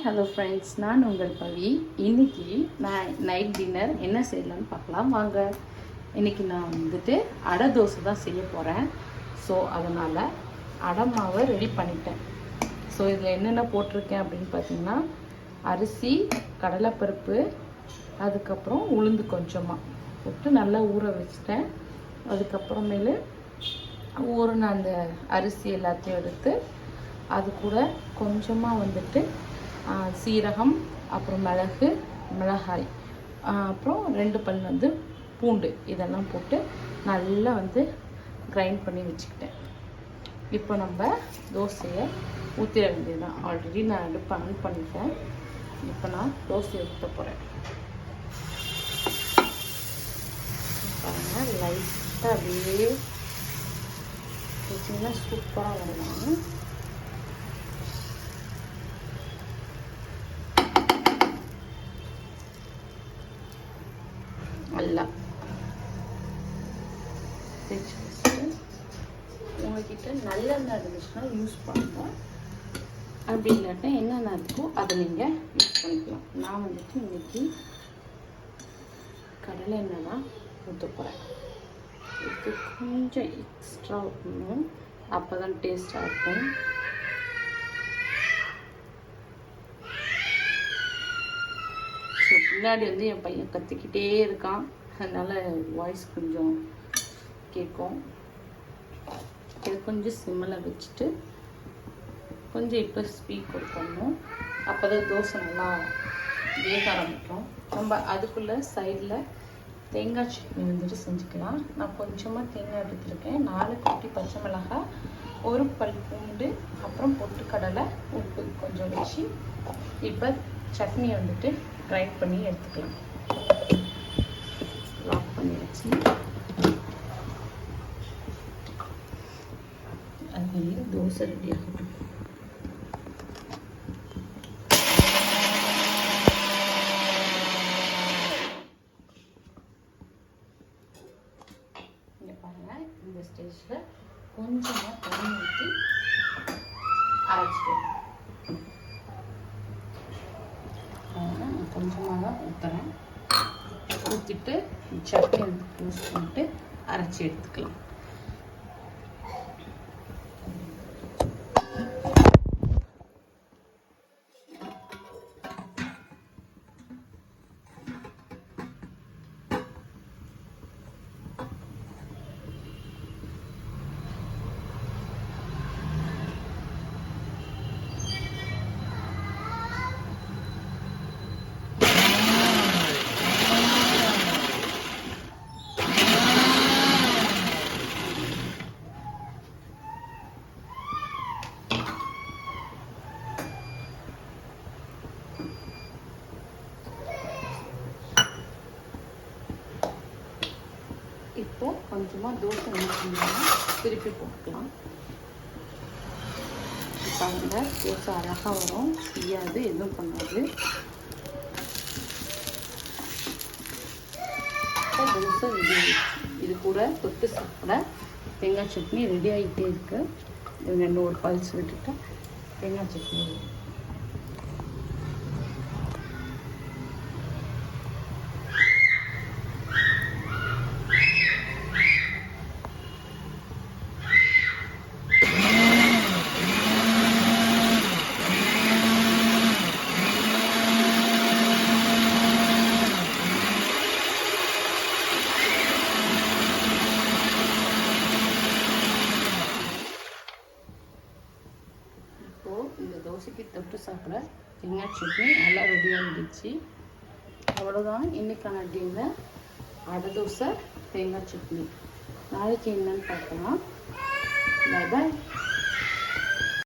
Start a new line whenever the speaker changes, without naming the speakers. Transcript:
Hello friends, நான் உங்கள் பவி. இன்றைக்கி நான் நைட் டின்னர் என்ன செய்யலான்னு பார்க்கலாம் வாங்க. இன்றைக்கி நான் வந்துட்டு அடை தோசை தான் செய்ய போகிறேன். ஸோ அதனால் அடை மாவை ரெடி பண்ணிட்டேன். ஸோ இதில் என்னென்ன போட்டிருக்கேன் அப்படின்னு பார்த்தீங்கன்னா, அரிசி, கடலைப்பருப்பு, அதுக்கப்புறம் உளுந்து கொஞ்சமாக போட்டு நல்லா ஊற வச்சுட்டேன். அதுக்கப்புறமேலு ஊறின அந்த அரிசி எல்லாத்தையும் எடுத்து அது கூட கொஞ்சமாக வந்துட்டு சீரகம், அப்புறம் மிளகு, மிளகாய், அப்புறம் 2 பல் வந்து பூண்டு, இதெல்லாம் போட்டு நல்லா வந்து கிரைண்ட் பண்ணி வச்சுக்கிட்டேன். இப்போ நம்ம தோசையை ஊற்றிட வேண்டியதுதான். ஆல்ரெடி நான் அடுப்பு ஆன் பண்ணிட்டேன். இப்போ நான் தோசையை ஊற்ற போகிறேன். பாருங்கள், லைட்டாக அப்படியே வச்சிங்கன்னா சூப்பராக வரலாம். நல்லா தேய்ச்சி வச்சுட்டு உங்கள்கிட்ட நல்லெண்ணெய் இருந்துச்சுன்னா யூஸ் பண்ணுங்கள். அப்படி இல்லாட்டா என்னென்ன இருக்கோ அதை நீங்கள் யூஸ் பண்ணிக்கலாம். நான் வந்துட்டு இன்றைக்கி கடலை எண்ணெய் தான் ஊற்ற போகிறேன். இதுக்கு கொஞ்சம் எக்ஸ்ட்ரா ஊற்றணும், அப்போ தான் டேஸ்ட்டாக இருக்கும். ஸோ பின்னாடி வந்து என் பையன் கத்திக்கிட்டே இருக்கான், அதனால் வாய்ஸ் கொஞ்சம் கேட்கும். இது கொஞ்சம் சிம்மில் வச்சுட்டு கொஞ்சம் இப்போ ஸ்பீட் கொடுக்கணும். அப்போ தான் தோசை நல்லா வேக ஆரம்பிக்கும். நம்ம அதுக்குள்ளே சைடில் தேங்காய் சட்னி வந்துட்டு செஞ்சுக்கலாம். நான் கொஞ்சமாக தேங்காய் எடுத்துருக்கேன், 4 குட்டி பச்சை மிளகாய், 1 பல் பூண்டு, அப்புறம் பொட்டுக்கடலை, உப்பு கொஞ்சம் வச்சு இப்போ சட்னி வந்துட்டு கிரைண்ட் பண்ணி எடுத்துக்கலாம். லாக் பண்ணி வச்சு அதுலேயே தோசை ரெடி ஆகட்டும். இங்கே பாருங்கள், இந்த ஸ்டேஜில் கொஞ்சமாக தண்ணி ஊற்றி அரைச்சிட்டு கொஞ்சமாக தான் ஊற்றுறேன். ஊற்றிட்டு சட்னி வந்து யூஸ் பண்ணிட்டு அரைச்சி எடுத்துக்கலாம். இப்போ கொஞ்சமாக தோசை ஊற்றினா திருப்பி போட்டுக்கலாம். பாருங்கள், தோசை அழகாக வரும், செய்யாது, எதுவும் பண்ணாது. தோசை ரெடி ஆகிடுச்சு. இது கூட தொட்டு சாப்பிட தேங்காய் சட்னி ரெடி ஆகிட்டே இருக்குது. இது 2 பல்ஸ் விட்டுட்டு தேங்காய் சட்னி. இந்த தோசைக்கு தொட்டு சாப்பிட தேங்காய் சட்னி நல்லா ரெடி ஆகிடுச்சு. அவ்வளோதான் இன்றைக்கான டின்னர், அடை தோசை, தேங்காய் சட்னி. நாளைக்கு என்னன்னு பார்க்கலாம். பாய் பாய்.